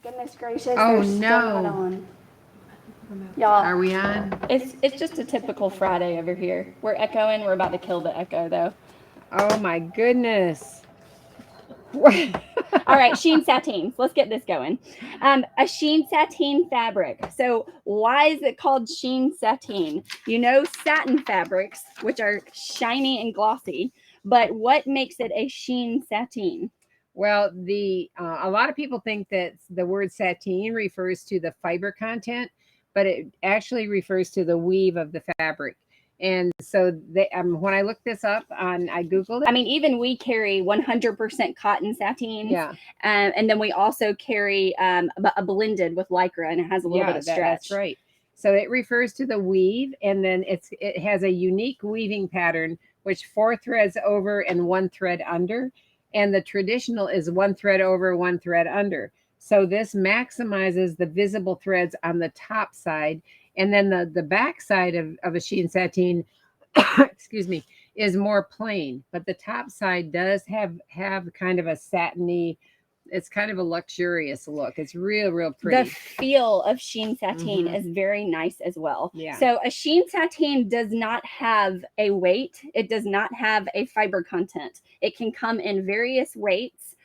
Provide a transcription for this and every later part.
Goodness gracious, Oh they're still not no. on. Y'all, Are we on? it's just a typical Friday over here. We're echoing. We're about to kill the echo though. Oh my goodness. All right, Sheen Sateens. Let's get this going. A Sheen Sateen fabric. So why is it called Sheen Sateen? You know satin fabrics, which are shiny and glossy, but what makes it a Sheen Sateen? Well, the a lot of people think that the word sateen refers to the fiber content, but it actually refers to the weave of the fabric. And so when I looked this up I googled I it. mean, even we carry 100% cotton sateens, Yeah, and then we also carry a blended with lycra, and it has a little bit of that's stretch. right. So it refers to the weave, and then it has a unique weaving pattern, which four threads over and one thread under, and the traditional is one thread over, one thread under. So this maximizes the visible threads on the top side, and then the back side of a sheen sateen, excuse me, is more plain, but the top side does have kind of a satiny. It's kind of a luxurious look. It's real The pretty. feel of Sheen Sateen Hmm. is very nice as well. Yeah. So a Sheen Sateen does not have a weight. It does not have a fiber content. It can come in various weights,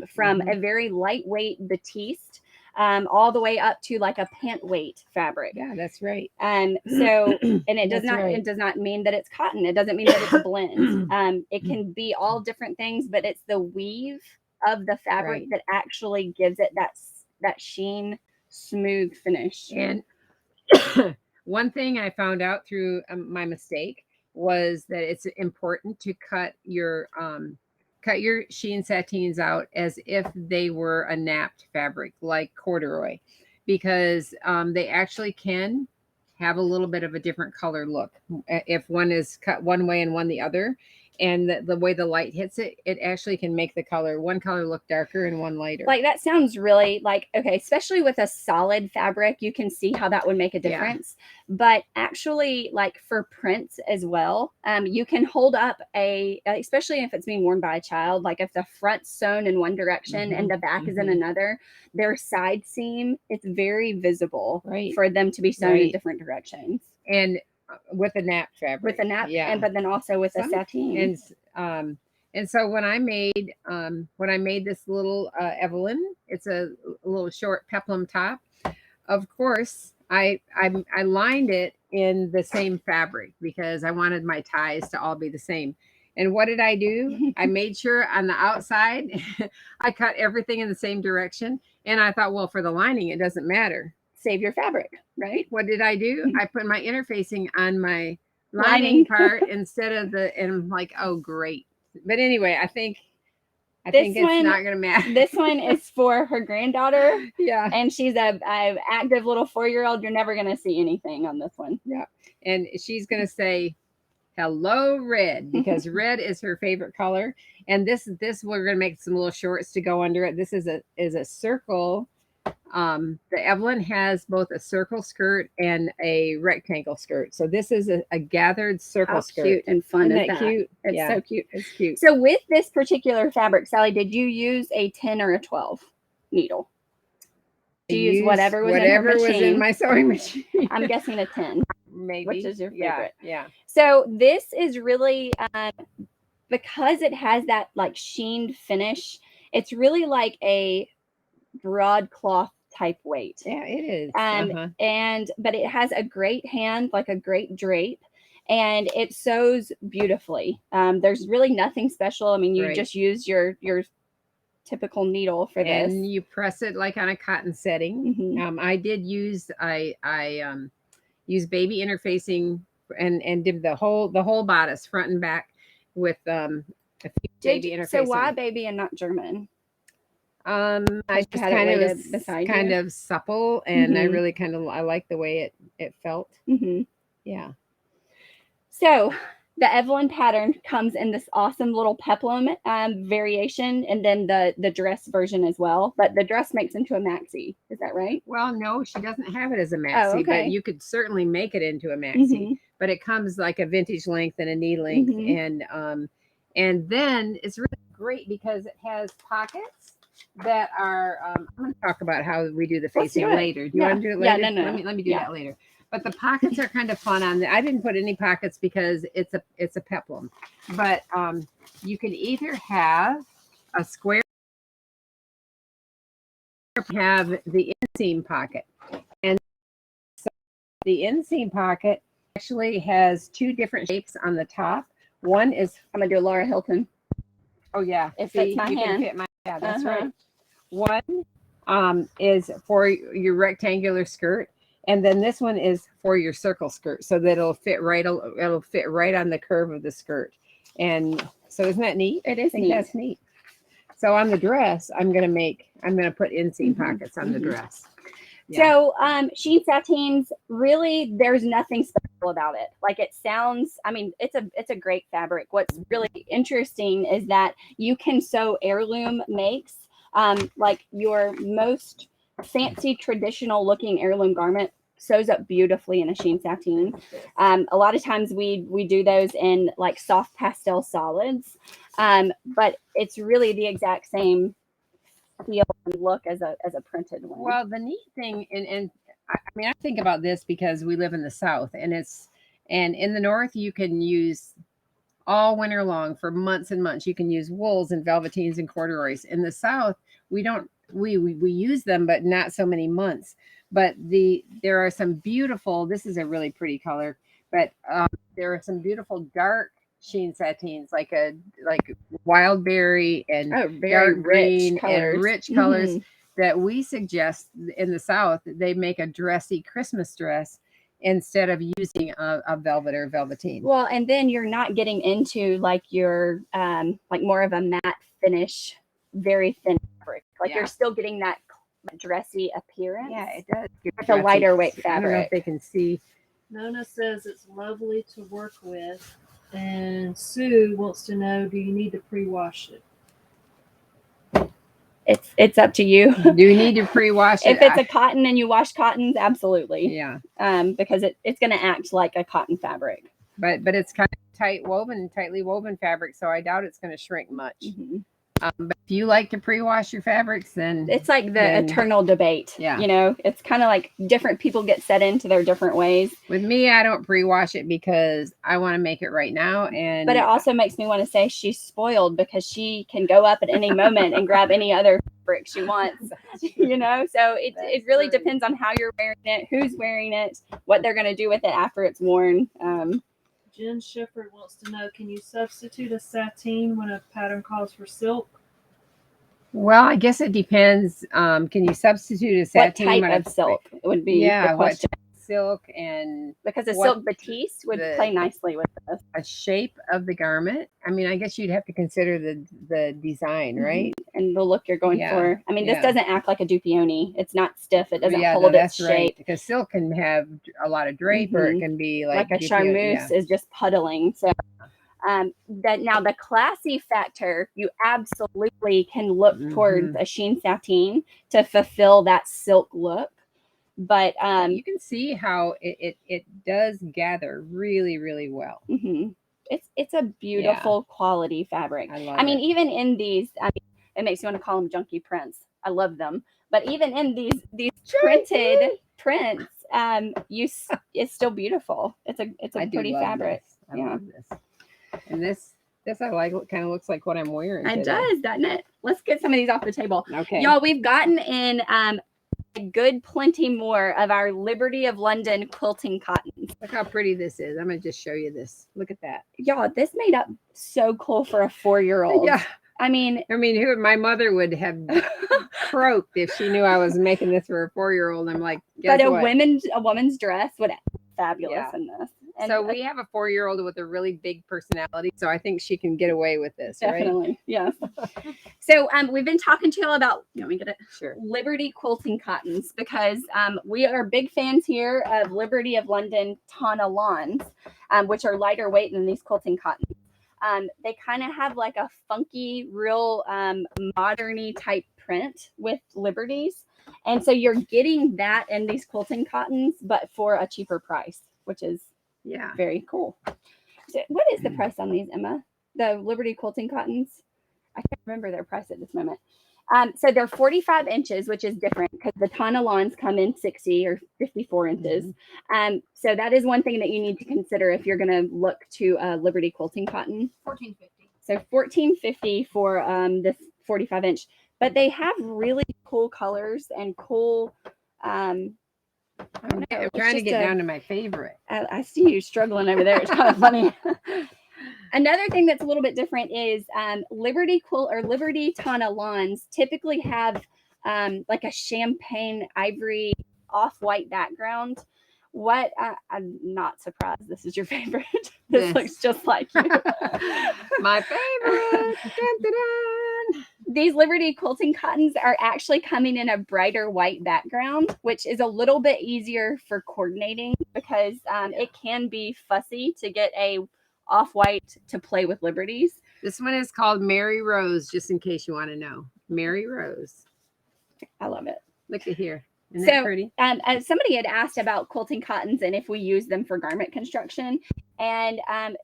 from Hmm. a very lightweight batiste, all the way up to like a pant weight fabric. Yeah, that's right. So, and it does That's not right. it does not mean that it's cotton. It doesn't mean that it's a blend. It can be all different things, but it's the weave of the fabric Right. that actually gives it that sheen, smooth finish. And one thing I found out through my mistake was that it's important to cut your sheen sateens out as if they were a napped fabric like corduroy, because they actually can have a little bit of a different color look if one is cut one way and one the other, and the way the light hits it, it actually can make the one color look darker and one lighter. Like that sounds really like okay, especially with a solid fabric, you can see how that would make a Yeah. difference. But actually, like for prints as well, you can hold up especially if it's being worn by a child, like if the front's sewn in one direction and the back is in another, their side seam, it's very visible Right. for them to be sewn in Right. different directions. And with a nap fabric. With a nap, Yeah. and but then also with a Some sateen. and so when I made this little Evelyn, it's a little short peplum top. Of course, I lined it in the same fabric because I wanted my ties to all be the same. And what did I do? I made sure on the outside I cut everything in the same direction. And I thought, well, for the lining, it doesn't matter. Save your fabric, right? What did I do? I put my interfacing on my Lining. lining part instead of and I'm like, oh great. But anyway, I This think it's one, not gonna matter. this one is for her granddaughter, Yeah. and she's a active little 4-year-old. You're never gonna see anything on this one. Yeah. And she's gonna say hello red because red is her favorite color. And this we're gonna make some little shorts to go under it. This is a circle. The Evelyn has both a circle skirt and a rectangle skirt. So this is a gathered circle How skirt. cute and fun Isn't is that that? cute? It's Yeah, so cute. it's cute. So with this particular fabric, Sally, did you use a 10 or a 12 needle? I She used used whatever was in her was in machine. my sewing machine. I'm guessing a 10, Maybe. which is your Yeah, favorite. yeah. So this is really because it has that like sheened finish. It's really like a broadcloth type weight. Yeah, it is. And but it has a great hand, like a great drape, and it sews beautifully. There's really nothing special. I mean, you Right. just use your typical needle for this. And you press it like on a cotton setting. I did use I used baby interfacing and did the whole bodice front and back with a few baby interfacing. So why baby and not German? I just had it kind of weighted was beside kind you? of supple, and I Mhm. really I like the way it felt. Yeah. So the Evelyn pattern comes in this awesome little peplum variation, and then the dress version as well. But the dress makes into a maxi. Is that right? Well, no, she doesn't have it as a maxi, okay. but you could certainly make it into a maxi. But it comes like a vintage length and a knee length, and then it's really great because it has pockets. that are. I'm going to talk about how we do the Let's do facing it. later. Do you Yeah. want to do it Yeah, later? no. Let me do Yeah. that later. But the pockets are kind of fun on there. I didn't put any pockets because it's a peplum. But you can either have a square, have the inseam pocket, and so the inseam pocket actually has two different shapes on the top. One is, I'm gonna do a Laura Hilton. oh yeah, It fits my you hand. can fit my, yeah, that's Uh-huh. right. One is for your rectangular skirt, and then this one is for your circle skirt, so that it'll fit right on the curve of the skirt. And so isn't that neat? It is I think neat. that's neat. So on the dress, I'm gonna put inseam pockets on the dress. Yeah. So Sheen Sateens, really there's nothing special about it. Like it sounds, I mean, it's a great fabric. What's really interesting is that you can sew heirloom makes. Like your most fancy traditional looking heirloom garment sews up beautifully in a Sheen Sateen. A lot of times we do those in like soft pastel solids, but it's really the exact same feel and look as a printed one. Well, the neat thing, and I mean, I think about this because we live in the South, and in the North you can use all winter long for months and months. You can use wools and velveteens and corduroys. In the South, we don't we use them, but not so many months. But there are some beautiful. This is a really pretty color, but there are some beautiful dark Sheen Sateens, like wild berry and very dark green rich colors. and rich colors that we suggest in the South. They make a dressy Christmas dress instead of using a velvet or velveteen. Well, and then you're not getting into like your like more of a matte finish, very thin fabric. Like you're still getting that dressy appearance. Yeah, it does. It's a lighter weight fabric. I don't know if they can see. Nona says it's lovely to work with, and Sue wants to know, do you need to pre-wash it? It's up to you. Do you need to pre-wash it? If it's a cotton and you wash cottons, absolutely. Yeah. Because it's going to act like a cotton fabric. But it's kind of tightly woven fabric, so I doubt it's going to shrink much. But if you like to pre-wash your fabrics, then it's like the eternal debate. Yeah. You know, it's kind of like different people get set into their different ways. With me, I don't pre-wash it because I want to make it right now. But it also makes me want to say she's spoiled because she can go up at any moment and grab any other fabric she wants. You know, so it really depends on how you're wearing it, who's wearing it, what they're going to do with it after it's worn. Jen Shifford wants to know, can you substitute a sateen when a pattern calls for silk? Well, I guess it depends. Can you substitute a sateen? What type of silk would be the question. Silk, and because a silk batiste would play nicely with this. A shape of the garment. I mean, I guess you'd have to consider the design, right? And the look you're going for. I mean, this doesn't act like a dupioni. It's not stiff. It doesn't hold its shape. Right. Because silk can have a lot of drape, or it can be like a charmeuse is just puddling. So that now the classy factor, you absolutely can look towards a Sheen Sateen to fulfill that silk look. But you can see how it does gather really, really well. It's a beautiful quality fabric. I mean, even in these, it makes you want to call them junky prints. I love them. But even in these printed prints, it's still beautiful. It's a pretty fabric. I love this. And this I like. It kind of looks like what I'm wearing. It does, doesn't it? Let's get some of these off the table. Okay, y'all. We've gotten in a good plenty more of our Liberty of London quilting cottons. Look how pretty this is. I'm gonna just show you this. Look at that. Y'all, this made up so cool for a 4-year-old. Yeah. I mean, who my mother would have croaked if she knew I was making this for a 4-year-old. I'm like, guess but what? a woman's dress would be fabulous in this. And so we have a 4-year-old with a really big personality, so I think she can get away with this. Definitely, right? Yes. So we've been talking to you all about, let me get it. Sure. Liberty Quilting Cottons, because we are big fans here of Liberty of London Tana lawns, which are lighter weight than these quilting cottons. They kind of have like a funky, real modern-y type print with Liberties. And so you're getting that in these quilting cottons, but for a cheaper price, which is very cool. So what is the price on these, Emma? The Liberty Quilting Cottons? I can't remember their price at this moment. So they're 45 inches, which is different because the ton of lawns come in 60 or 54 inches. So that is one thing that you need to consider if you're going to look to Liberty Quilting Cotton. $14.50. So $14.50 for this 45 inch. But they have really cool colors and cool. I'm trying to get down to my favorite. I see you struggling over there. It's kind of funny. Another thing that's a little bit different is Liberty Quilt or Liberty Tana lawns typically have like a champagne ivory off-white background. What I'm not surprised this is your favorite. This looks just like you. My favorite. Dun, dun, dun. These Liberty Quilting Cottons are actually coming in a brighter white background, which is a little bit easier for coordinating because it can be fussy to get a off-white to play with Liberties. This one is called Mary Rose, just in case you want to know. Mary Rose. I love it. Look at here. Isn't that pretty? Somebody had asked about quilting cottons and if we use them for garment construction. And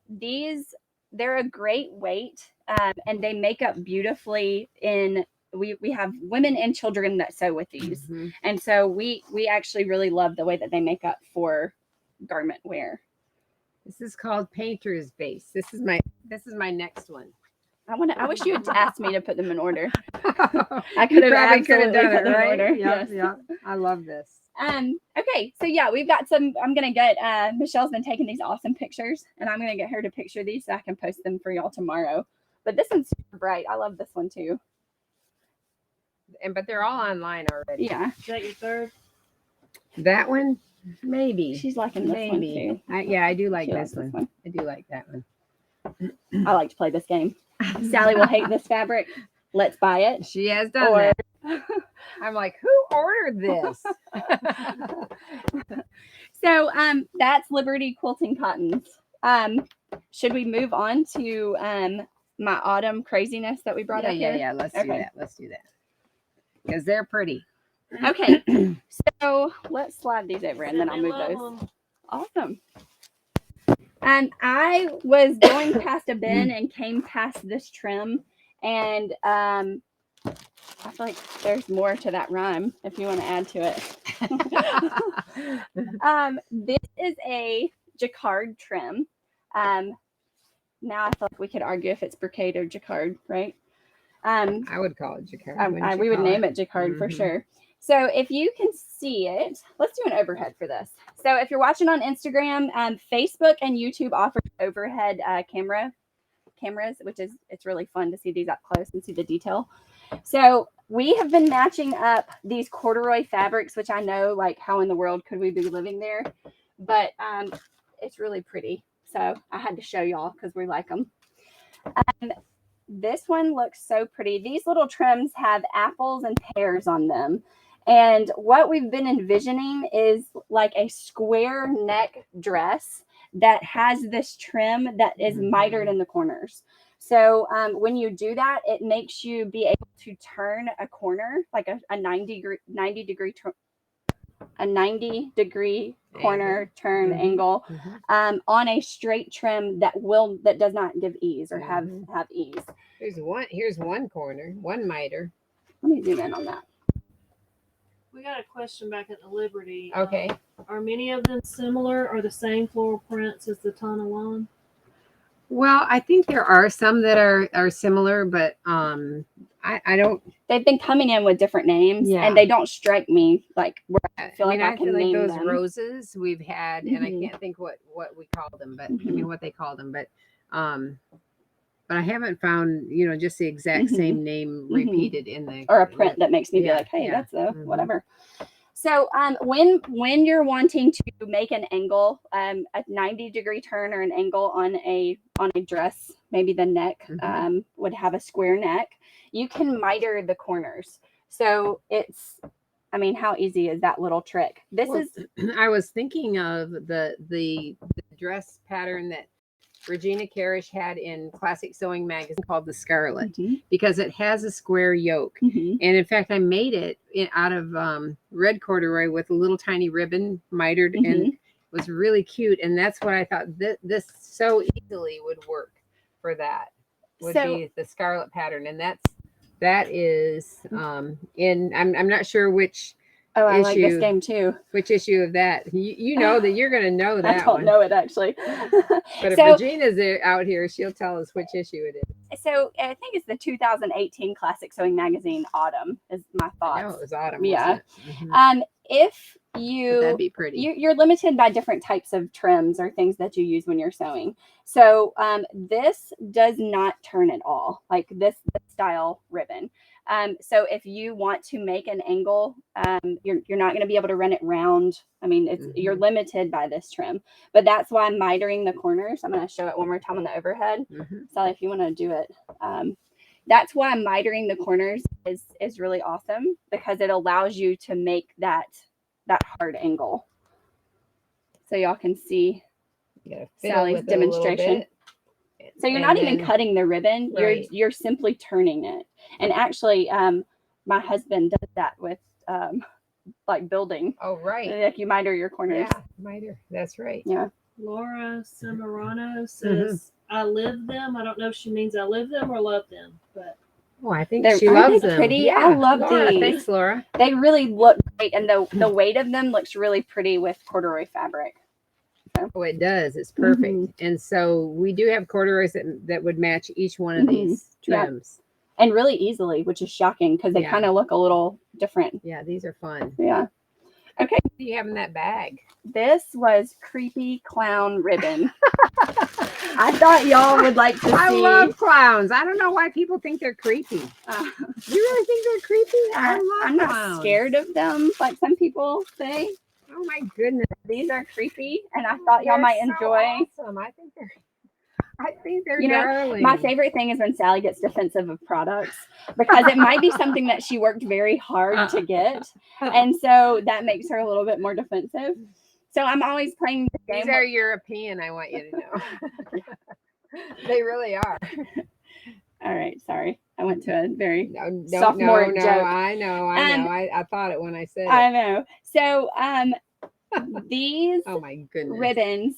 they're a great weight and they make up beautifully in we have women and children that sew with these. And so we actually really love the way that they make up for garment wear. This is called Painter's Base. This is my next one. I wish you had asked me to put them in order. I could have probably absolutely done put it, them in right? order. Yeah, Yes. yeah. I love this. Okay, so yeah, we've got some. I'm gonna get Michelle's been taking these awesome pictures, and I'm gonna get her to picture these so I can post them for y'all tomorrow. But this one's super bright. I love this one too. But they're all online already. Yeah, Is that your third? That one, maybe. she's liking this one too. I do like She this likes one. I do like that one. I like to play this game. Sally will hate this fabric. Let's buy it. She has done Or that. I'm like, who ordered this? so that's Liberty Quilting Cottons. Should we move on to my autumn craziness that we brought up here? Yeah. Let's do that. Let's do that. Because they're pretty. Okay. So let's slide these over and then I'll move those. Them. Awesome. I was going past a bin and came past this trim, and I feel like there's more to that rhyme if you want to add to it. This is a jacquard trim. Now I feel like we could argue if it's brocade or jacquard, right? I would call it jacquard. We would name it jacquard for sure. So if you can see it, let's do an overhead for this. So if you're watching on Instagram, Facebook and YouTube offer overhead cameras, which is, it's really fun to see these up close and see the detail. So we have been matching up these corduroy fabrics, which I know, like, how in the world could we be living there? But it's really pretty. So I had to show y'all because we like them. This one looks so pretty. These little trims have apples and pears on them. And what we've been envisioning is like a square neck dress that has this trim that is mitered in the corners. So when you do that, it makes you be able to turn a corner, like a 90 degree corner turn angle on a straight trim that does not give ease or have ease. Here's one corner, one miter. Let me zoom in on that. We got a question back at the Liberty. Okay. Are many of them similar or the same floral prints as the Tana lawn? Well, I think there are some that are similar, but I don't. They've been coming in with different names, and they don't strike me like where I feel like I can name those them. roses we've had, and I can't think what we call them, but I mean what they call them, but I haven't found just the exact same name repeated in the or a print that makes me be like, hey, that's a whatever. So when you're wanting to make an angle, a 90-degree turn or an angle on a dress, maybe the neck would have a square neck, you can miter the corners. So it's, I mean, how easy is that little trick? I was thinking of the dress pattern that Regina Karish had in Classic Sewing magazine called the Scarlet, because it has a square yoke. And in fact, I made it out of red corduroy with a little tiny ribbon mitered, and it was really cute. And that's what I thought this so easily would work for that, would be the Scarlet pattern. And that's That is I'm not sure which Oh, I like this issue. game too. Which issue of that? You know that you're going to know that I don't one. know it actually. But if So- Regina's out here, she'll tell us which issue it is. So I think it's the 2018 Classic Sewing Magazine Autumn is my thoughts. I know it was autumn. Yeah. Wasn't it? If But you that'd be pretty. you're limited by different types of trims or things that you use when you're sewing. So this does not turn at all, like this style ribbon. So if you want to make an angle, you're not going to be able to run it round. I mean, you're limited by this trim, but that's why I'm mitering the corners. I'm going to show it one more time on the overhead. Sally, if you want to do it. That's why mitering the corners is really awesome, because it allows you to make that hard angle. So y'all can see Sally's demonstration. So you're not even cutting the ribbon, Right. you're simply turning it. And actually my husband does that with like building. Oh, right. Like you miter your corners. Yeah, miter. That's right. Yeah. Laura Samarano says, I live them. I don't know if she means I live them or love them, but Oh, I think They're- she aren't loves they them. pretty? Yeah. I love Laura, these. Thanks, Laura. They really look great, and the weight of them looks really pretty with corduroy fabric. Oh, it does. It's perfect. And so we do have corduroys that would match each one of these Yeah. trims. And really easily, which is shocking because they Yeah. kind of look a little different. Yeah, these are fun. Yeah. Okay. What do you have in that bag? This was creepy clown ribbon. I thought y'all would like to see. I love clowns. I don't know why people think they're creepy. Uh, You really think they're creepy? I love I'm not clowns. scared of them, like some people say. Oh my goodness. These are creepy, and I thought y'all might They're so enjoy. awesome. I think they're You know, darling. My favorite thing is when Sally gets defensive of products, because it might be something that she worked very hard to get. And so that makes her a little bit more defensive. So I'm always playing the game. These are European, I want you to know. They really are. All right, sorry. I went to a very No, sophomore joke. I know. I thought it when I said it. I know. So these Oh my goodness. ribbons,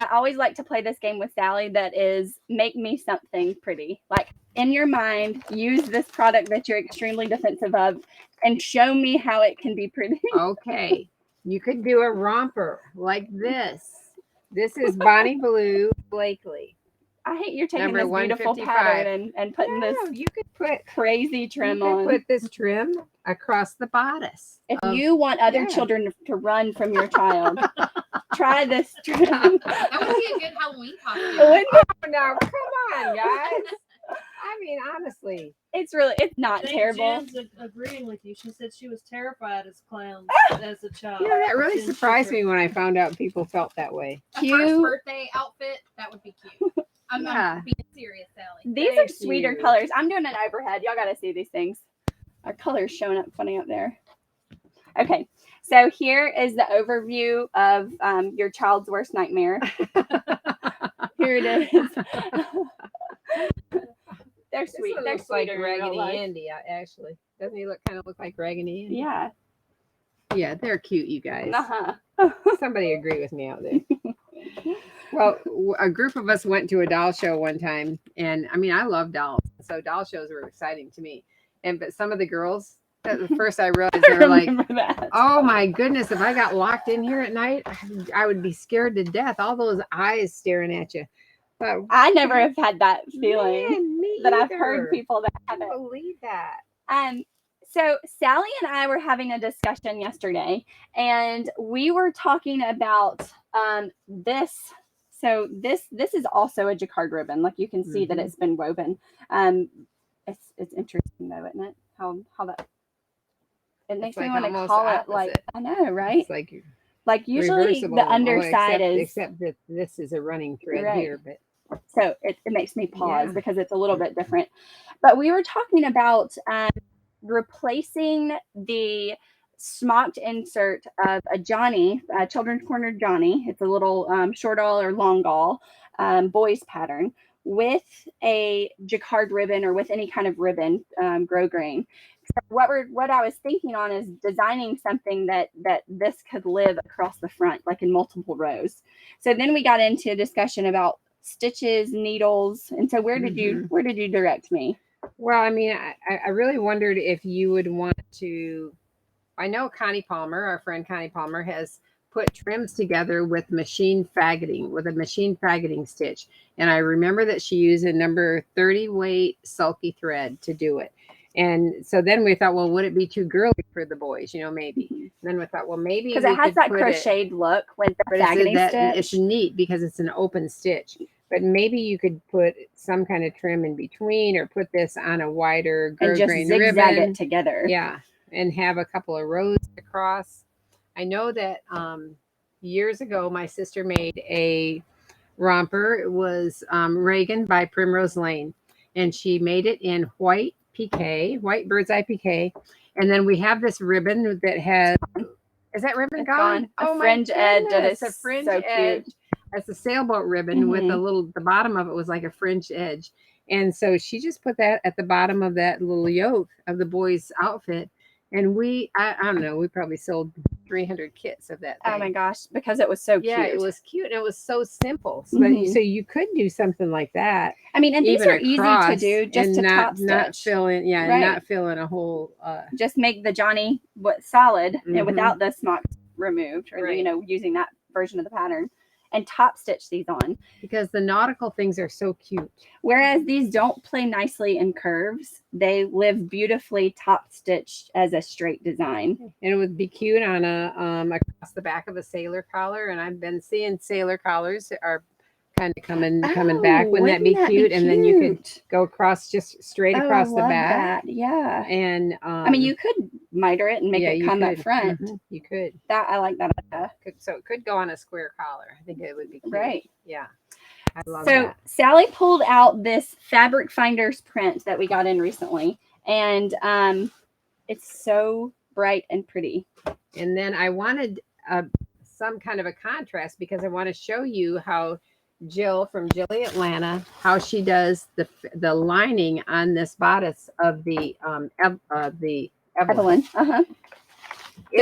I always like to play this game with Sally that is make me something pretty. Like in your mind, use this product that you're extremely defensive of and show me how it can be pretty. Okay. You could do a romper like this. This is Bonnie Blue Blakely. I hate you're taking Number this beautiful 155. pattern and putting No, this you could put crazy trim on. put this trim across the bodice. If of- you want other yeah. children to run from your child, try this trim. That would be a good Halloween costume. Wouldn't it? Oh, no, come on, guys. I mean, honestly. It's not St. terrible. Jen's agreeing with you. She said she was terrified as clowns as a child. You know, that really Jen surprised Sugar. me when I found out people felt that way. A Cute. first birthday outfit, that would be cute. I'm Yeah. being serious, Sally. These are Thank sweeter you. colors. I'm doing an overhead. Y'all got to see these things. Our colors showing up funny up there. Okay, so here is the overview of your child's worst nightmare. Here it is. They're This sweet. one They're looks like sweeter in real Raggedy life. Andy, actually. Doesn't he kind of look like Raggedy Andy? Yeah. Yeah, they're cute, you guys. Uh-huh. Somebody agree with me out there. Well, a group of us went to a doll show one time, and I mean, I love dolls, so doll shows were exciting to me. But some of the girls, at first I realized they were like, Remember that. "Oh my goodness, if I got locked in here at night, I would be scared to death. All those eyes staring at you." But I never have had that feeling, man, me but I've heard either. people that I have it. can't believe that. So Sally and I were having a discussion yesterday, and we were talking about this. So this is also a jacquard ribbon. Like you can see that it's been woven. It's interesting though, isn't it? How that it makes me like want to almost call it like opposite. I know, right? It's like Like usually reversible. the underside is except that this is a running thread Right. here, but so it makes me pause Yeah. because it's a little bit different. But we were talking about replacing the smocked insert of a Johnny, Children's Corner Johnny. It's a little short awl or long awl boys pattern with a jacquard ribbon or with any kind of ribbon, grosgrain. So what I was thinking on is designing something that this could live across the front, like in multiple rows. So then we got into a discussion about stitches, needles, and so where did you direct me? Well, I mean, I really wondered if you would want to. I know Connie Palmer, our friend Connie Palmer, has put trims together with a machine faggoting stitch. And I remember that she used a number 30 weight sulky thread to do it. And so then we thought, well, would it be too girly for the boys? You know, maybe. And then we thought, well, maybe Because we it has could that put crocheted look with the but faggoting it's stitch. neat because it's an open stitch. But maybe you could put some kind of trim in between, or put this on a wider And just grosgrain zigzag ribbon. it together. Yeah, and have a couple of rows across. I know that years ago my sister made a romper. It was Reagan by Primrose Lane, and she made it in white piqué, white bird's eye piqué. And then we have this ribbon that has. Is that ribbon It's gone? gone. A fringe edge that is a fringe so edge. cute. That's a sailboat ribbon with a little. The bottom of it was like a fringe edge, and so she just put that at the bottom of that little yoke of the boy's outfit. And I don't know, we probably sold 300 kits of that thing. Oh my gosh, because it was so cute. Yeah, it was cute and it was so simple. So you could do something like that. I mean, and these even are easy to do, just to top not stitch. fill in, Right. and not fill in a whole. Just make the Johnny solid and without the smock removed, or Right. using that version of the pattern, and top stitch these on. Because the nautical things are so cute. Whereas these don't play nicely in curves, they live beautifully top stitched as a straight design. And it would be cute on a across the back of a sailor collar. And I've been seeing sailor collars are kind of coming back. Wouldn't that be cute? And then you could go across, just straight across the back. That. Yeah. And I mean, you could miter it and make it come up front. You could. That I like that idea. So it could go on a square collar. I think it would be cute. Right. Yeah. I love So that. Sally pulled out this Fabric Finders print that we got in recently, and it's so bright and pretty. And then I wanted some kind of a contrast, because I want to show you how Jill from Jilly Atlanta, how she does the lining on this bodice of the Evelyn. So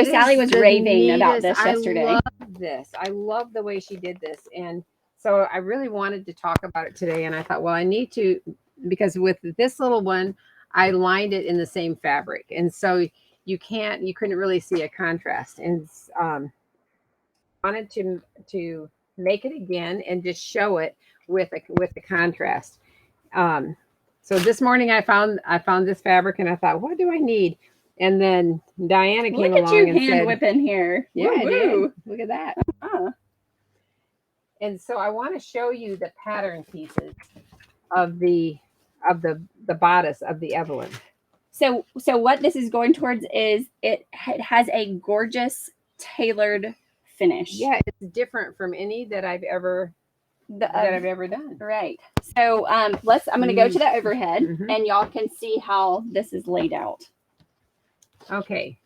Sally was raving about this yesterday. I love this. I love the way she did this. And so I really wanted to talk about it today. And I thought, well, I need to, because with this little one, I lined it in the same fabric. And so you couldn't really see a contrast. And wanted to make it again and just show it with the contrast. So this morning I found this fabric and I thought, what do I need? And then Diana came along and said, hand whipping here. Yeah, I did. Woo-hoo. Look at that. Uh-huh. And so I want to show you the pattern pieces of the bodice of the Evelyn. So what this is going towards is it has a gorgeous tailored finish. Yeah, it's different from any that I've ever done. Right. So I'm going to go to the overhead and y'all can see how this is laid out. Okay.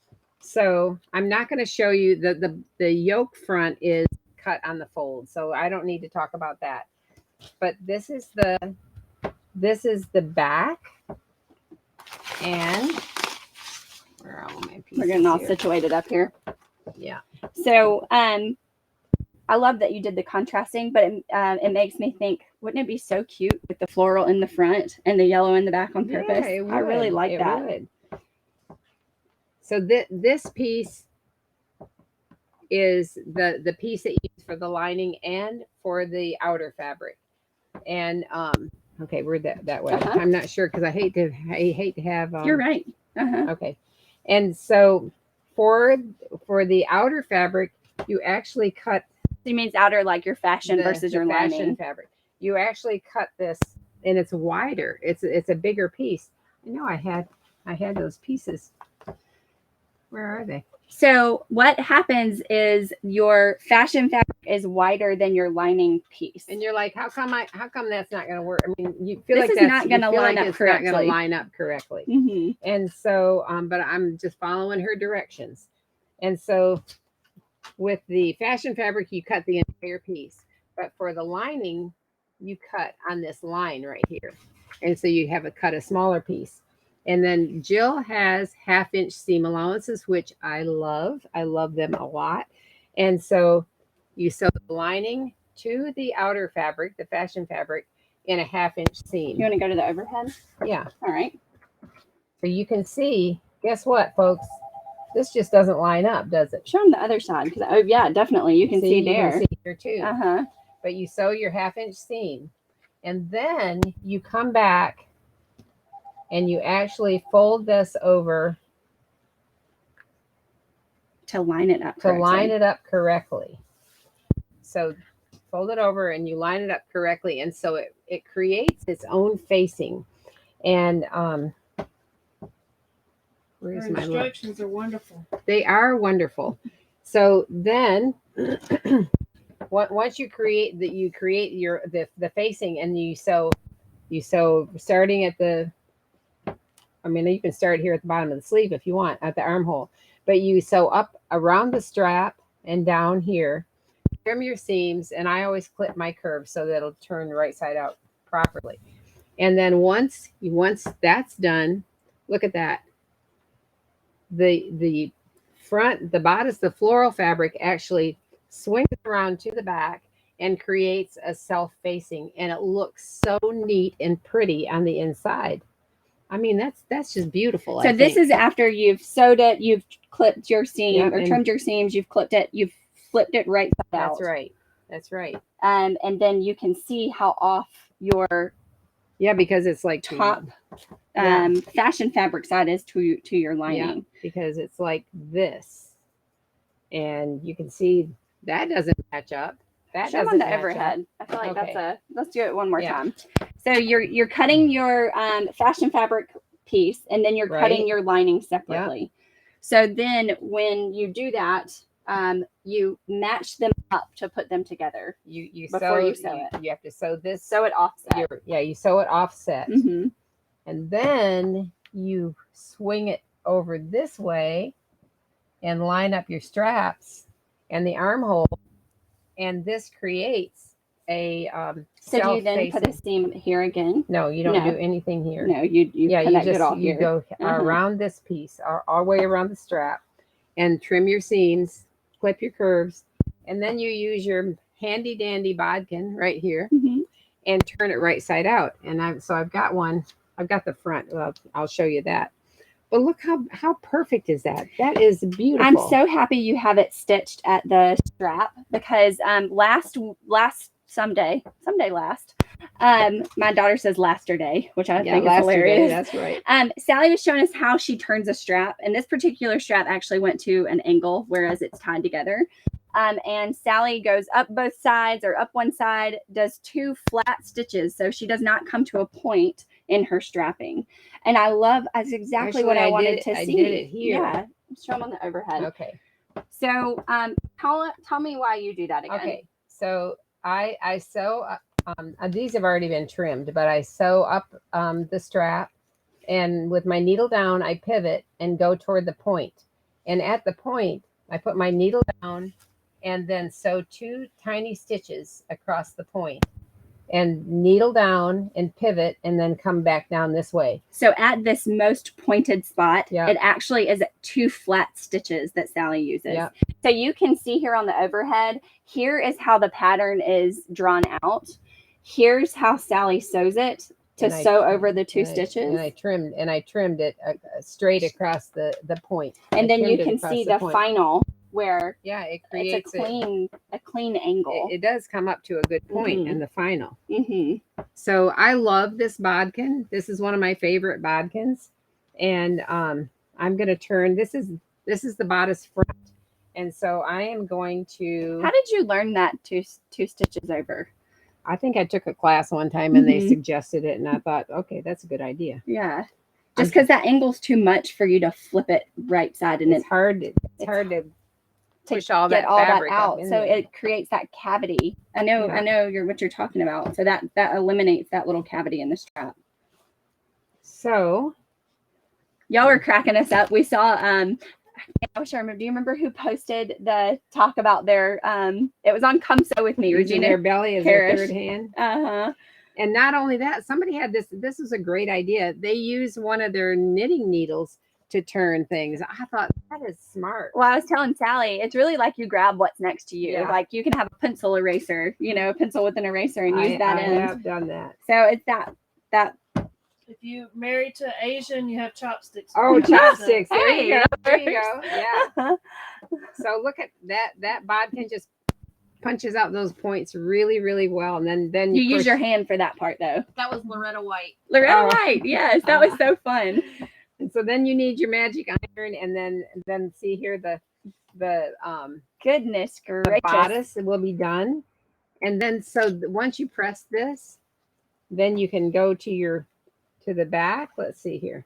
So I'm not going to show you the yoke front is cut on the fold, so I don't need to talk about that. But this is the back, and where are all my pieces? We're getting all here? situated up here. Yeah. So I love that you did the contrasting, but it makes me think, wouldn't it be so cute with the floral in the front and the yellow in the back on purpose? Yeah, I really like that. Would. So this piece is the piece that you use for the lining and for the outer fabric. And okay, we're that way. I'm not sure, because I hate to have. You're right. Okay, and so for the outer fabric, you actually cut. It means outer, like your fashion versus your fashion lining fabric. You actually cut this, and it's wider. It's a bigger piece. I know I had those pieces. Where are they? So what happens is your fashion fabric is wider than your lining piece. And you're like, how come that's not going to work? I mean, you feel This like is that's not going to line up correctly. Not going to line up correctly. And so, but I'm just following her directions. And so with the fashion fabric, you cut the entire piece. But for the lining, you cut on this line right here. And so you have cut a smaller piece. And then Jill has 1/2-inch seam allowances, which I love. I love them a lot. And so you sew the lining to the outer fabric, the fashion fabric, in a 1/2-inch seam. You want to go to the overhead? Yeah. All right. So you can see, guess what, folks? This just doesn't line up, does it? Show them the other side. Because, oh, yeah, definitely. You can see you there. can see here too. Uh-huh. But you sew your 1/2-inch seam. And then you come back and you actually fold this over To line it up to correctly. line it up correctly. So fold it over and you line it up correctly. And so it creates its own facing. And where's Her my look? instructions are wonderful. They are wonderful. So then once you create your the facing, and you sew starting at the, I mean, you can start here at the bottom of the sleeve if you want, at the armhole, but you sew up around the strap and down here, trim your seams, and I always clip my curves so that it'll turn right side out properly. And then once that's done, look at that. The front, the bodice, the floral fabric actually swings around to the back and creates a self-facing, and it looks so neat and pretty on the inside. I mean, that's just beautiful. So this is after you've sewed it, you've clipped your seam, Yep, or and- trimmed your seams, you've clipped it, you've flipped it right side out. That's right. And then you can see how off your Yeah, because it's like top Yeah. fashion fabric side is to your lining. because it's like this, and you can see that doesn't match up. That Show 'em doesn't on the match overhead. I feel like Okay. let's do it one more Yeah. time. So you're cutting your fashion fabric piece, and then you're cutting Right. your lining separately. So then when you do that, you match them up to put them together. You Before you sew it. You have to sew this. Sew it offset. You sew it offset, Mm-hmm. and then you swing it over this way and line up your straps and the armhole, and this creates a So do you then put a seam here again? No, you don't No. do anything here. No, you connect it all you here. go around this piece, all the way around the strap, and trim your seams, clip your curves, and then you use your handy dandy bodkin right here Mhm. and turn it right side out. And I've got one. I've got the front. Well, I'll show you that. But look how perfect is that? That is beautiful. I'm so happy you have it stitched at the strap, because last someday last, my daughter says laster day, which I think is last hilarious. Day, that's right. Sally was showing us how she turns a strap, and this particular strap actually went to an angle, whereas it's tied together. And Sally goes up both sides, or up one side, does 2 flat stitches, so she does not come to a point in her strapping. And that's exactly Actually, what I I wanted did- to I see. did it here. Yeah, show them on the overhead. Okay. So, tell me why you do that again. Okay. So I sew. These have already been trimmed, but I sew up the strap, and with my needle down, I pivot and go toward the point. And at the point, I put my needle down and then sew 2 tiny stitches across the point, and needle down and pivot, and then come back down this way. So at this most pointed spot, Yeah. it actually is 2 flat stitches that Sally uses. Yeah. So you can see here on the overhead, here is how the pattern is drawn out. Here's how Sally sews it to And I sew trim- over the 2 and I- stitches. And I trimmed it straight across the point. And then you trimmed it can across see the the point. final where Yeah, it it's creates a clean angle. It does come up to a good point Mhm. in the final. Mm-hmm. So I love this bodkin. This is one of my favorite bodkins, and I'm going to turn. This is the bodice front, and so I am going to. How did you learn that 2 stitches over? I think I took a class one time and they Mhm. suggested it, and I thought, okay, that's a good idea. Yeah. Just because that angle's too much for you to flip it right side, and It's hard to push all get that all that fabric up out, in so there. it creates that cavity. I know what you're talking about. So that eliminates that little cavity in the strap. So Y'all were cracking us up. We saw I wish I remember. Do you remember who posted the talk about their it was on Come Sew With Me, using Regina? their belly as their Parrish. third hand. Uh-huh. And not only that, somebody had this was a great idea. They use one of their knitting needles to turn things. I thought that is smart. Well, I was telling Sally, it's really like you grab what's next to you. Yeah. Like you can have a pencil eraser, you know, a pencil with an eraser and use that I end. have done that. So it's that. If you married to Asian, you have chopsticks. Oh, Yeah, chopsticks. so- There you Hey, go. There you go. Yeah. So look at that. That bodkin just punches out those points really, really well. And then You use push- your hand for that part though. That was Loretta White. Loretta Oh. White, yes, that was so fun. And so then you need your magic iron, and then see here the Goodness gracious. bodice will be done. And then once you press this, then you can go to the back. Let's see here.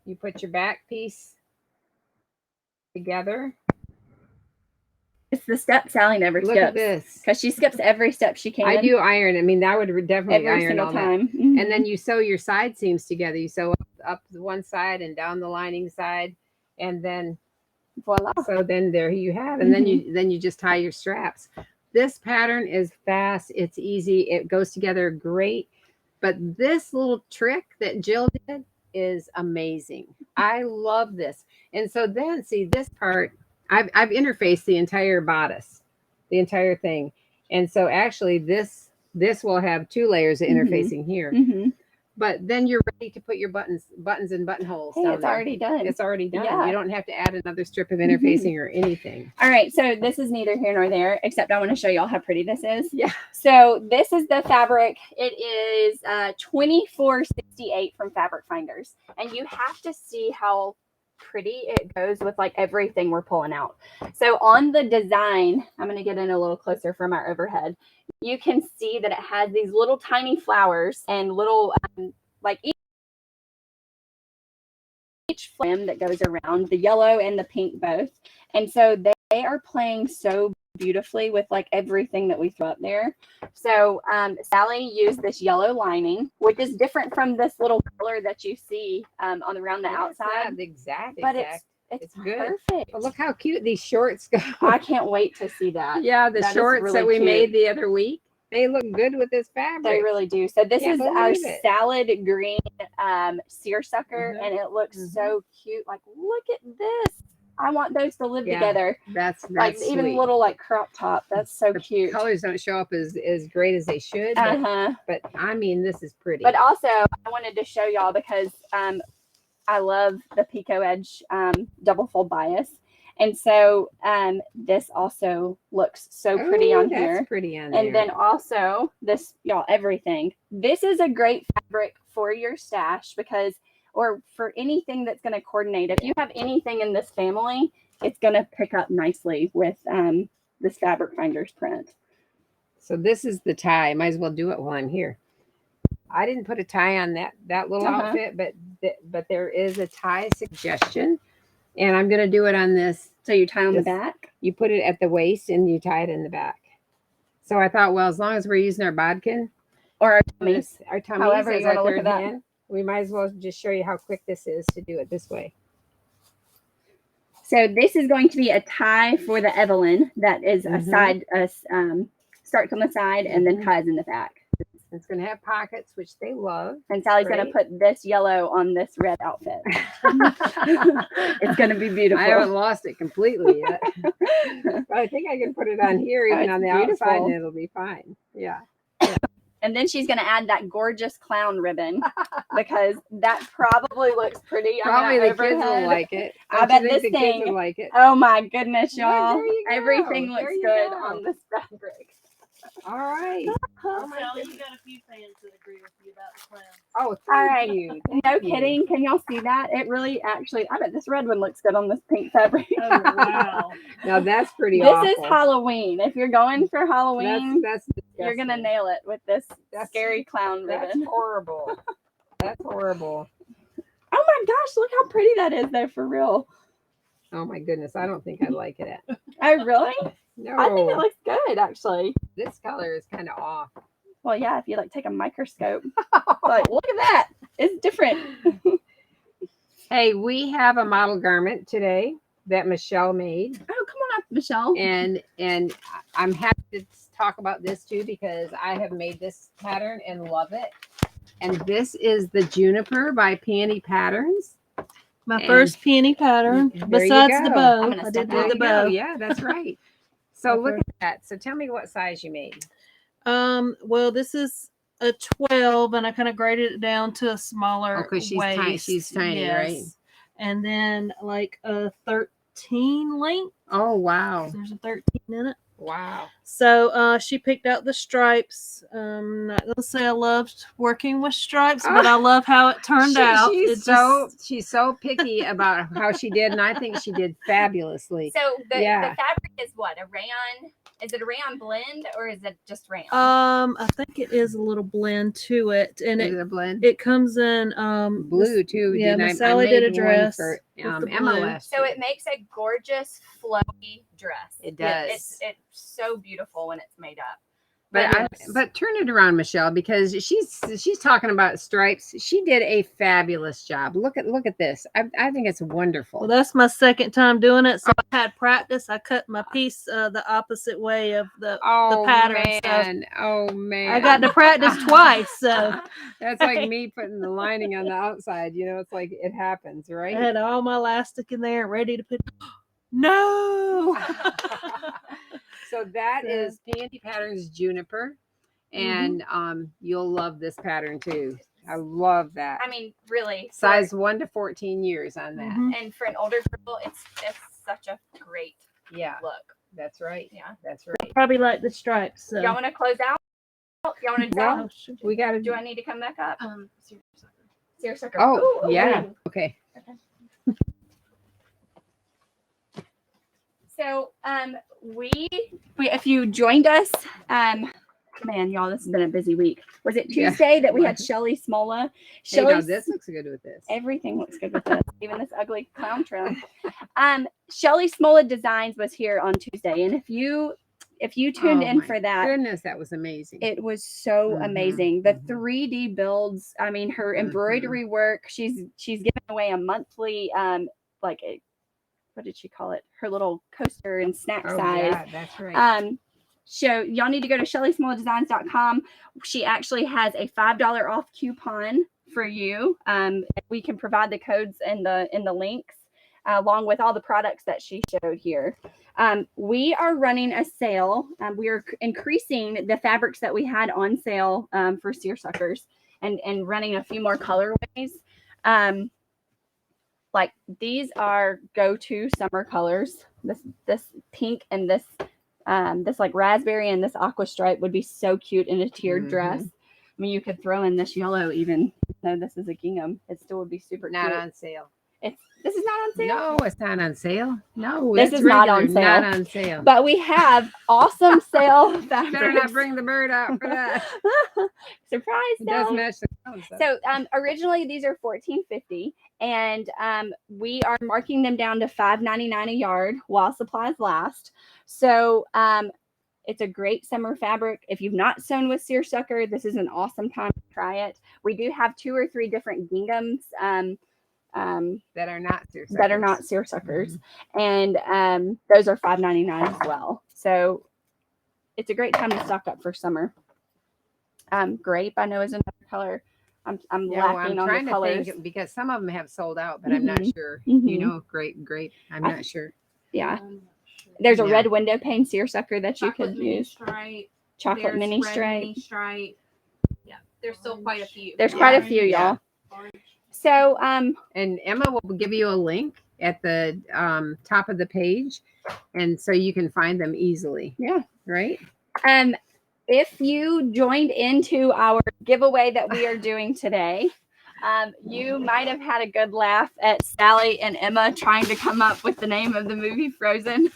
You put your back piece together. It's the step Sally never Look at skips. this. Because she skips every step she can. I do iron. I mean, that would definitely every iron single all that. time. Mhm. And then you sew your side seams together. You sew up the one side and down the lining side, and then voila. so then there you have. And then you just tie your straps. This pattern is fast. It's easy. It goes together great. But this little trick that Jill did is amazing. I love this. And so then see this part. I've interfaced the entire bodice, the entire thing. And so actually this will have 2 layers of interfacing here. Mhm. But then you're ready to put your buttons and buttonholes Hey, down it's there. already done. It's already done. Yeah. You don't have to add another strip of interfacing or anything. All right, so this is neither here nor there, except I want to show y'all how pretty this is. Yeah. So this is the fabric. It is $24.68 from Fabric Finders, and you have to see how pretty it goes with like everything we're pulling out. So on the design, I'm going to get in a little closer from our overhead. You can see that it has these little tiny flowers and little like each flame that goes around, the yellow and the pink both. And so they are playing so beautifully with like everything that we throw up there. So Sally used this yellow lining, which is different from this little color that you see on around the outside. Exact. But it's good. perfect. But look how cute these shorts go. I can't wait to see that. Yeah, the That is shorts really that we cute. made the other week. They look good with this fabric. They really do. So this Can't is our believe it. salad green seersucker, Mhm. and it looks Mhm. so cute. Like, look at this. I want those to live Yeah, together. That's Like even sweet. little like crop top. That's so The cute. colors don't show up as great as they should, but, Uh-huh. but I mean, this is pretty. But also I wanted to show y'all because I love the Pico Edge double fold bias. And so this also looks so pretty Oh, on that's here. pretty on And there. then also this, y'all, everything. This is a great fabric for your stash because, or for anything that's going to coordinate. If you have anything in this family, it's going to pick up nicely with this Fabric Finders print. So this is the tie. Might as well do it while I'm here. I didn't put a tie on that little Uh-huh. outfit, but there is a tie suggestion, and I'm gonna do it on this. So you tie on the Just- back. You put it at the waist and you tie it in the back. So I thought, well, as long as we're using our bodkin Or our tummies. our tummies However as you our wanna look third at that. hand, we might as well just show you how quick this is to do it this way. So this is going to be a tie for the Evelyn that is a Mhm. side, starts on the side and then Mhm. ties in the back. It's gonna have pockets, which they love. And Sally's going to Great. put this yellow on this red outfit. It's going to be beautiful. I haven't lost it completely yet. But I think I can put it on here, Oh, even it's on the outside, beautiful. and it'll be fine. Yeah. And then she's going to add that gorgeous clown ribbon because that probably looks pretty. on Probably that the kids will overhead. like it. I Don't you bet think this the kids thing- will like it. Oh my goodness, Well, y'all. there you go. Everything There looks you good go. on this fabric. All right. Oh, Sally, you got a few fans that agree with you about the clown. Oh, thank right. you. No Thank you. kidding. Can y'all see that? It really actually, I bet this red one looks good on this pink fabric. Oh, wow. Now that's pretty This awful. is Halloween. If you're going for Halloween, That's you're going to disgusting. nail it with this That's- scary clown That's ribbon. horrible. That's horrible. Oh my gosh, look how pretty that is though, for real. Oh my goodness. I don't think I'd like it. Oh, really? No. I think it looks good, actually. This color is kind of off. Well, yeah, if you like take a microscope, like look at that. It's different. Hey, we have a model garment today that Michelle made, Oh, come on up, Michelle. and I'm happy to talk about this too because I have made this pattern and love it. And this is the Juniper by Peony Patterns. My And first peony pattern, there you besides the go. bow. I'm gonna I step did out. do There the you go. bow. Yeah, that's right. So look at that. So tell me what size you made. Well, this is a 12, and I kind of graded it down to a smaller Oh, 'cause she's tiny. waist. She's tiny, right? And then like a 13 length. Oh, wow. There's a 13 in it. Wow. So she picked out the stripes. Not gonna say I loved working with stripes, but I love how it turned out. She's so picky about how she did, and I think she did fabulously. So the Yeah. fabric is what? A rayon? Is it a rayon blend or is it just rayon? I think it is a little blend to it, and Is it it a blend? it comes in Blue too. Yeah, didn't I? Miss Sally did a made one dress for with the Emma blue. last So year. it makes a gorgeous flowy dress. It Yeah, does. it's so beautiful when it's made up. But turn it around, Michelle, because she's talking about stripes. She did a fabulous job. Look at this. I think it's wonderful. Well, that's my second time doing it, so I had practice. I cut my piece the opposite way of the pattern. Man. Oh man. I got to practice twice. So that's like me putting the lining on the outside. You know, it's like it happens, right? I had all my elastic in there, ready to put. No. So that is Peony Patterns Juniper, and you'll love this pattern too. I love that. I mean, really. Size 1 to 14 years on that. And for an older girl, it's such a great Yeah, look. that's right. Yeah. That's right. Probably like the stripes. So. Y'all want to close out? Y'all want to draw? Well, we got to Do I need to come back up? Seersucker. Oh, Ooh, yeah. ooh. Okay. So, we if you joined us, man, y'all, this has been a busy week. Was it Yeah. Tuesday that we had Shelly Smola? Hey, now Shelly, this looks good with this. everything looks good with this, even this ugly clown trim. Shelly Smola Designs was here on Tuesday, and if you tuned in my for that, Goodness, that was amazing. it was so Mhm, amazing. The mhm. 3D builds, I mean, her embroidery work. She's giving away a monthly what did she call it? Her little coaster and snack size. Yeah, that's right. So y'all need to go to ShellySmallDesigns.com. She actually has a $5 off coupon for you. We can provide the codes in the links along with all the products that she showed here. We are running a sale. We are increasing the fabrics that we had on sale for seersuckers and running a few more colorways. Like these are go-to summer colors. This pink and this like raspberry and this aqua stripe would be so cute in a tiered dress. I mean, you could throw in this yellow even though this is a gingham. It still would be super Not cute. on sale. This is not on sale. No, it's not on sale. No, This it's is not on regular, sale. Not on sale. But we have awesome sale Better not fabrics. bring the bird out for that. Surprise! It does Sally. match the clothes, though. So originally these are $14.50, and we are marking them down to $5.99 a yard while supplies last. So it's a great summer fabric. If you've not sewn with seersucker, this is an awesome time to try it. We do have 2 or 3 different ginghams that are not seersuckers. that are not seersuckers, and those are $5.99 as well. So it's a great time to stock up for summer. Grape, I know, is another color. I'm lacking on trying the to colors. think because some of them have sold out, but I'm not sure. Mhm. You know, grape. I'm not sure. Yeah, I'm not sure. there's a Yeah. red window pane seersucker that you Chocolate could mini use. stripe. Chocolate There's mini red stripe. mini stripe. Yeah, there's still quite a few. There's quite a few, Yeah. y'all. So And Emma will give you a link at the top of the page, and so you can find them easily. Yeah. Right. If you joined into our giveaway that we are doing today, you might have had a good laugh at Sally and Emma trying to come up with the name of the movie Frozen.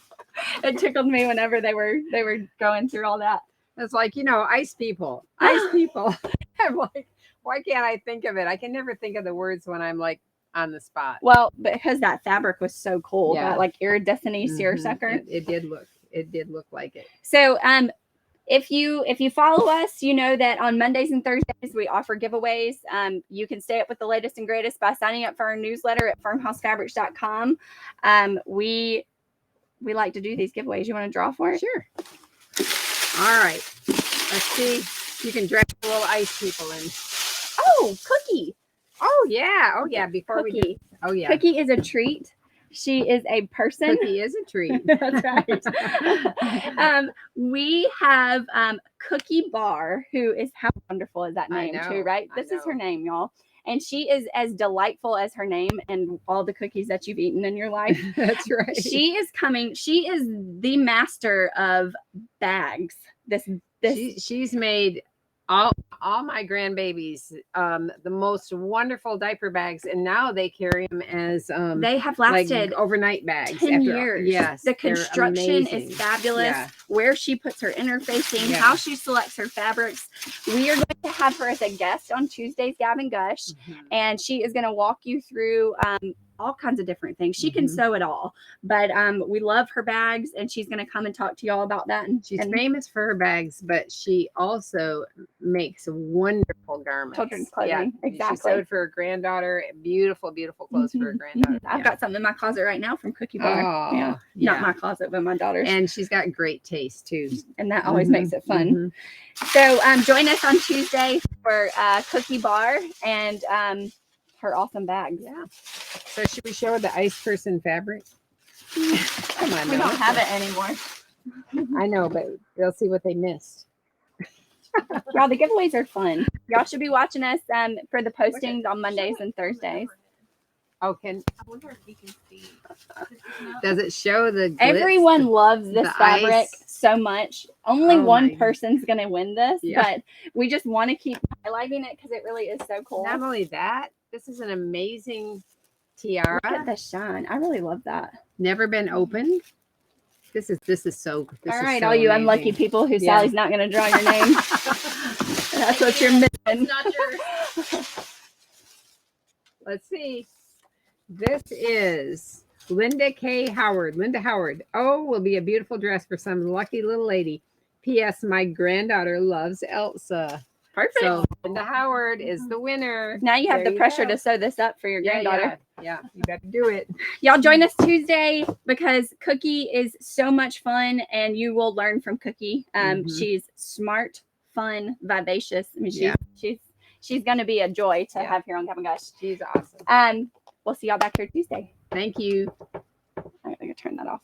It tickled me whenever they were going through all that. It's like, ice people. Ice people. I'm like, why can't I think of it? I can never think of the words when I'm like on the spot. Well, because that fabric was so cool, Yeah. that like iridescent-y Mhm. seersucker. It did look like it. So if you follow us, you know that on Mondays and Thursdays we offer giveaways. You can stay up with the latest and greatest by signing up for our newsletter at farmhousefabrics.com. We like to do these giveaways. You want to draw for it? Sure. All right. Let's see. You can dress the little ice people in. Oh, Cookie. Oh yeah. Oh yeah. Before we do. Cookie. Oh yeah. Cookie is a treat. She is a person. Cookie is a treat. That's right. We have Cookie Bar, who is, how wonderful is that I name know, too, right? I This is her know. name, y'all. And she is as delightful as her name and all the cookies that you've eaten in your life. That's right. She is coming. She is the master of bags. She's made all my grandbabies the most wonderful diaper bags, and now they carry them as they have like lasted overnight bags. 10 years. Yes, The they're construction is amazing. fabulous. Yeah. Where she puts her interfacing, Yeah. how she selects her fabrics. We are going to have her as a guest on Tuesday's Gavin Gush, Mhm. and she is going to walk you through all kinds of different things. She can Mhm. sew it all, but we love her bags, and she's going to come and talk to y'all about that. And She's famous for her bags, but she also makes wonderful garments. Children's clothing. She Exactly. sewed for her granddaughter. Beautiful, beautiful clothes for her Mhm, granddaughter. mhm. I've Yeah. got something in my closet right now from Cookie Bar. Oh, Yeah. yeah. Not my closet, but my daughter's. And she's got great taste too. And that always Mhm, makes it fun. mhm. So join us on Tuesday for Cookie Bar and her awesome bags. Yeah. So should we show the ice person fabric? Come on, We now. don't have it anymore. I know, but they'll see what they missed. Y'all, the giveaways are fun. Y'all should be watching us for the at- postings on Mondays and Thursdays. Oh, I wonder if you can see. does it show the glitz? Everyone loves this the fabric ice. so much. Only Oh one my- person's going to win this, Yeah. but we just want to keep highlighting it because it really is so cool. Not only that, this is an amazing Look tiara. at the shine. I really love that. Never been opened. This is so. This All is right, so all you amazing. unlucky people who Yeah. Sally's not going to draw your name. That's what you're missing. It's not yours. Let's see. This is Linda K. Howard. Linda Howard. Oh, will be a beautiful dress for some lucky little lady. P.S. My granddaughter loves Elsa. Perfect. So Linda Howard is the winner. Now you have There the you pressure go. to sew this up for your granddaughter. Yeah, you better do it. Y'all join us Tuesday because Cookie is so much fun and you will learn from Cookie. Mhm. She's smart, fun, vivacious. I mean, Yeah. she's going to be a joy to Yeah. have here on Gavin Gush. She's awesome. We'll see y'all back here Tuesday. Thank you. I'm going to turn that off.